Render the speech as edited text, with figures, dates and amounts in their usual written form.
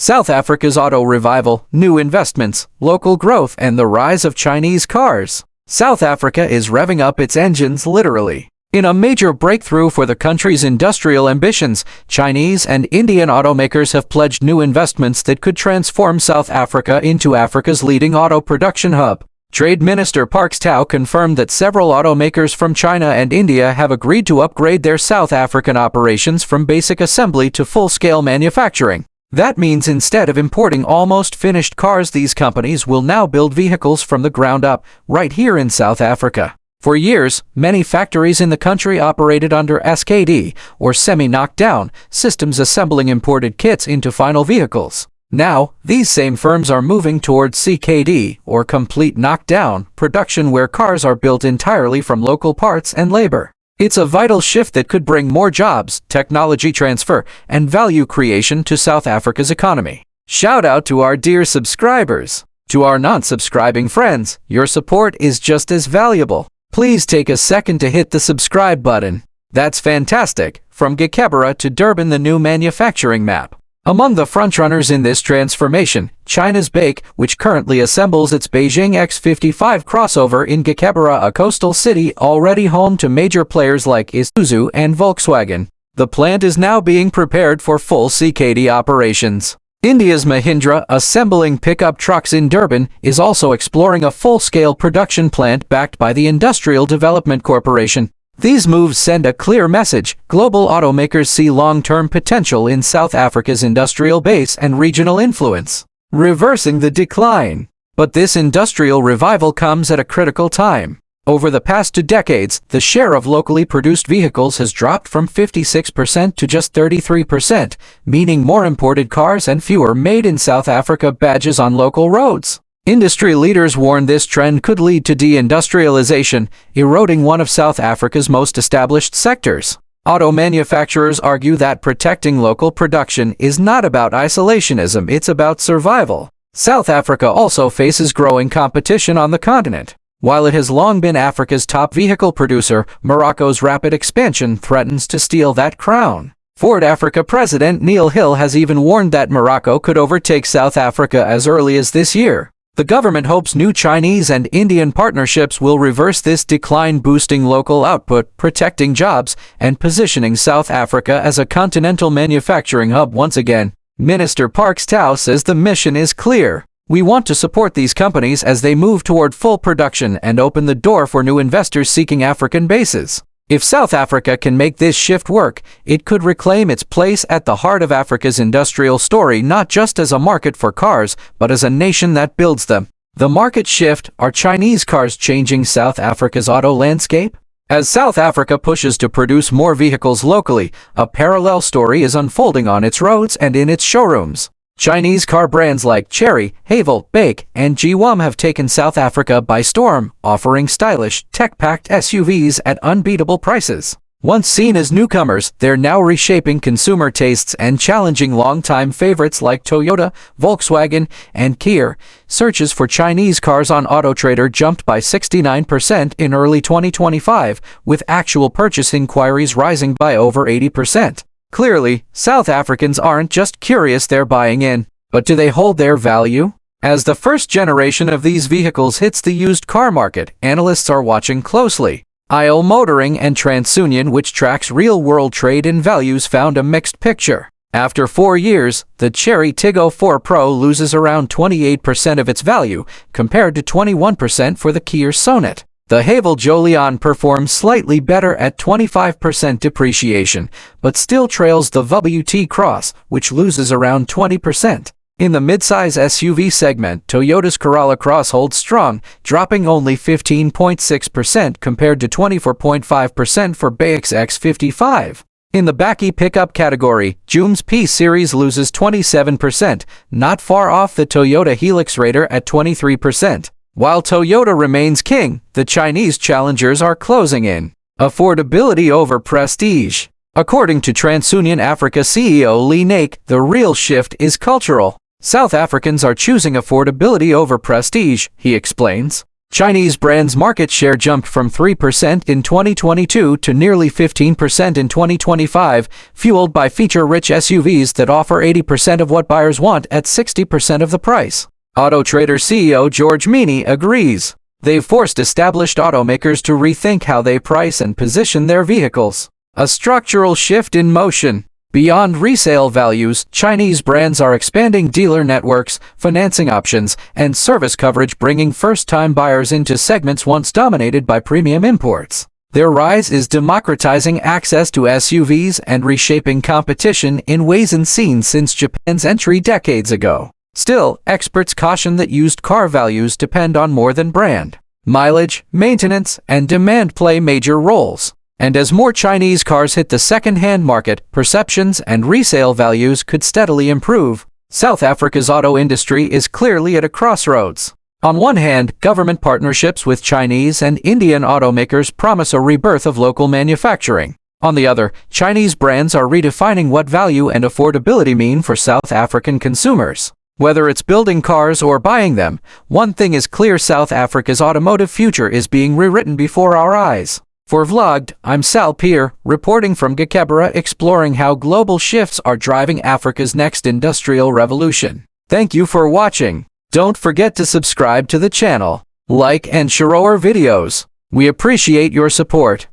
South Africa's auto revival, new investments, local growth, and the rise of Chinese cars. South Africa is revving up its engines literally. In a major breakthrough for the country's industrial ambitions, Chinese and Indian automakers have pledged new investments that could transform South Africa into Africa's leading auto production hub. Trade Minister Parks Tau confirmed that several automakers from China and India have agreed to upgrade their South African operations from basic assembly to full-scale manufacturing. That means instead of importing almost finished cars, these companies will now build vehicles from the ground up, right here in South Africa. For years, many factories in the country operated under SKD, or semi-knockdown, systems assembling imported kits into final vehicles. Now, these same firms are moving towards CKD, or complete knockdown, production where cars are built entirely from local parts and labor. It's a vital shift that could bring more jobs, technology transfer, and value creation to South Africa's economy. Shout out to our dear subscribers. To our non-subscribing friends, your support is just as valuable. Please take a second to hit the subscribe button. That's fantastic. From Gqeberha to Durban, the new manufacturing map. Among the frontrunners in this transformation, China's BAIC, which currently assembles its Beijing X55 crossover in Gqeberha, a coastal city already home to major players like Isuzu and Volkswagen. The plant is now being prepared for full CKD operations. India's Mahindra, assembling pickup trucks in Durban, is also exploring a full-scale production plant backed by the Industrial Development Corporation. These moves send a clear message. Global automakers see long-term potential in South Africa's industrial base and regional influence, reversing the decline. But this industrial revival comes at a critical time. Over the past 2 decades, the share of locally produced vehicles has dropped from 56% to just 33%, meaning more imported cars and fewer made in South Africa badges on local roads. Industry leaders warn this trend could lead to deindustrialization, eroding one of South Africa's most established sectors. Auto manufacturers argue that protecting local production is not about isolationism, it's about survival. South Africa also faces growing competition on the continent. While it has long been Africa's top vehicle producer, Morocco's rapid expansion threatens to steal that crown. Ford Africa President Neil Hill has even warned that Morocco could overtake South Africa as early as this year. The government hopes new Chinese and Indian partnerships will reverse this decline, boosting local output, protecting jobs, and positioning South Africa as a continental manufacturing hub once again. Minister Parks Tau says the mission is clear. We want to support these companies as they move toward full production and open the door for new investors seeking African bases. If South Africa can make this shift work, it could reclaim its place at the heart of Africa's industrial story, not just as a market for cars, but as a nation that builds them. The market shift: are Chinese cars changing South Africa's auto landscape? As South Africa pushes to produce more vehicles locally, a parallel story is unfolding on its roads and in its showrooms. Chinese car brands like Chery, Haval, BAIC, and Gqeberha have taken South Africa by storm, offering stylish, tech-packed SUVs at unbeatable prices. Once seen as newcomers, they're now reshaping consumer tastes and challenging longtime favorites like Toyota, Volkswagen, and Kia. Searches for Chinese cars on AutoTrader jumped by 69% in early 2025, with actual purchase inquiries rising by over 80%. Clearly, South Africans aren't just curious, they're buying in. But do they hold their value? As the first generation of these vehicles hits the used car market, analysts are watching closely. IL Motoring and TransUnion, which tracks real-world trade and values, found a mixed picture. After 4 years, the Chery Tiggo 4 Pro loses around 28% of its value, compared to 21% for the Kia Sonet. The Haval Jolion performs slightly better at 25% depreciation, but still trails the VW T-Cross, which loses around 20%. In the midsize SUV segment, Toyota's Corolla Cross holds strong, dropping only 15.6% compared to 24.5% for BAIC's X55. In the BAIC pickup category, Joom's P-Series loses 27%, not far off the Toyota Hilux Raider at 23%. While Toyota remains king, the Chinese challengers are closing in. Affordability over prestige. According to TransUnion Africa CEO Lee Naik, the real shift is cultural. South Africans are choosing affordability over prestige, he explains. Chinese brands' market share jumped from 3% in 2022 to nearly 15% in 2025, fueled by feature-rich SUVs that offer 80% of what buyers want at 60% of the price. Auto Trader CEO George Meany agrees. They've forced established automakers to rethink how they price and position their vehicles. A structural shift in motion. Beyond resale values, Chinese brands are expanding dealer networks, financing options, and service coverage, bringing first-time buyers into segments once dominated by premium imports. Their rise is democratizing access to SUVs and reshaping competition in ways unseen since Japan's entry decades ago. Still, experts caution that used car values depend on more than brand. Mileage, maintenance, and demand play major roles. And as more Chinese cars hit the second-hand market, perceptions and resale values could steadily improve. South Africa's auto industry is clearly at a crossroads. On one hand, government partnerships with Chinese and Indian automakers promise a rebirth of local manufacturing. On the other, Chinese brands are redefining what value and affordability mean for South African consumers. Whether it's building cars or buying them, one thing is clear: South Africa's automotive future is being rewritten before our eyes. For VlogND, I'm Sal Pier, reporting from Gqeberha, exploring how global shifts are driving Africa's next industrial revolution. Thank you for watching. Don't forget to subscribe to the channel, like and share our videos. We appreciate your support.